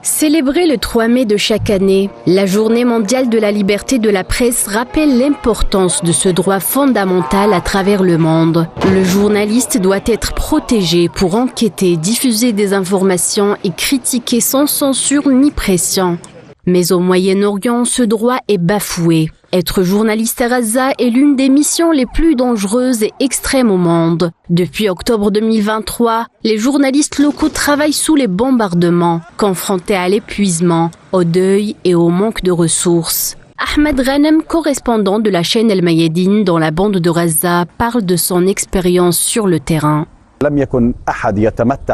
Célébrée le 3 mai de chaque année, la Journée mondiale de la liberté de la presse rappelle l'importance de ce droit fondamental à travers le monde. Le journaliste doit être protégé pour enquêter, diffuser des informations et critiquer sans censure ni pression. Mais au Moyen-Orient, ce droit est bafoué. Être journaliste à Gaza est l'une des missions les plus dangereuses et extrêmes au monde. Depuis octobre 2023, les journalistes locaux travaillent sous les bombardements, confrontés à l'épuisement, au deuil et au manque de ressources. Ahmed Ghanem, correspondant de la chaîne El Mayadeen dans la bande de Gaza, parle de son expérience sur le terrain.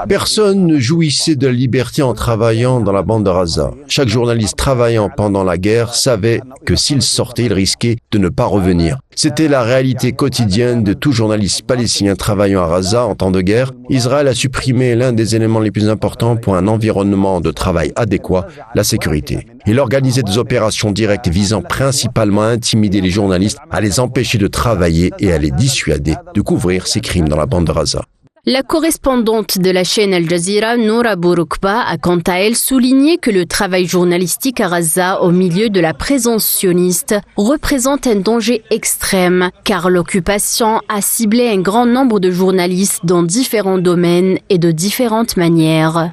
Personne ne jouissait de la liberté en travaillant dans la bande de Gaza. Chaque journaliste travaillant pendant la guerre savait que s'il sortait, il risquait de ne pas revenir. C'était la réalité quotidienne de tout journaliste palestinien travaillant à Gaza en temps de guerre. Israël a supprimé l'un des éléments les plus importants pour un environnement de travail adéquat, la sécurité. Il organisait des opérations directes visant principalement à intimider les journalistes, à les empêcher de travailler et à les dissuader de couvrir ces crimes dans la bande de Gaza. La correspondante de la chaîne Al Jazeera, Noura Bouroukba, a quant à elle souligné que le travail journalistique à Gaza au milieu de la présence sioniste représente un danger extrême, car l'occupation a ciblé un grand nombre de journalistes dans différents domaines et de différentes manières.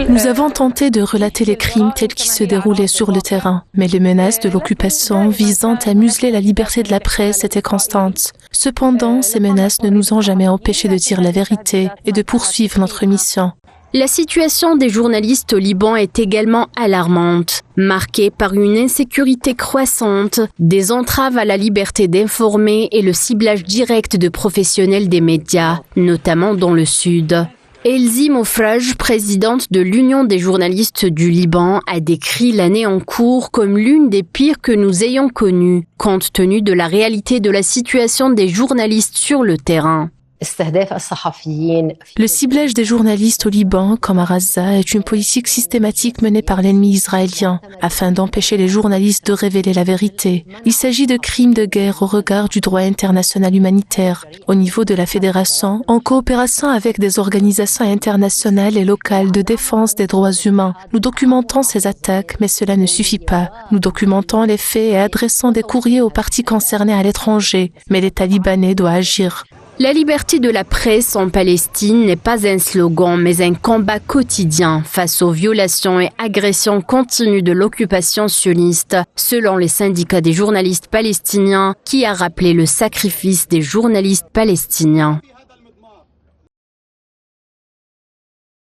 Nous avons tenté de relater les crimes tels qu'ils se déroulaient sur le terrain, mais les menaces de l'occupation visant à museler la liberté de la presse étaient constantes. Cependant, ces menaces ne nous ont jamais empêchés de dire la vérité et de poursuivre notre mission. La situation des journalistes au Liban est également alarmante, marquée par une insécurité croissante, des entraves à la liberté d'informer et le ciblage direct de professionnels des médias, notamment dans le sud. Elzi Mofraj, présidente de l'Union des journalistes du Liban, a décrit l'année en cours comme l'une des pires que nous ayons connues, compte tenu de la réalité de la situation des journalistes sur le terrain. Le ciblage des journalistes au Liban, comme à Gaza, est une politique systématique menée par l'ennemi israélien, afin d'empêcher les journalistes de révéler la vérité. Il s'agit de crimes de guerre au regard du droit international humanitaire. Au niveau de la Fédération, en coopération avec des organisations internationales et locales de défense des droits humains, nous documentons ces attaques, mais cela ne suffit pas. Nous documentons les faits et adressons des courriers aux parties concernées à l'étranger, mais l'État libanais doit agir. La liberté de la presse en Palestine n'est pas un slogan, mais un combat quotidien face aux violations et agressions continues de l'occupation sioniste, selon les syndicats des journalistes palestiniens, qui a rappelé le sacrifice des journalistes palestiniens.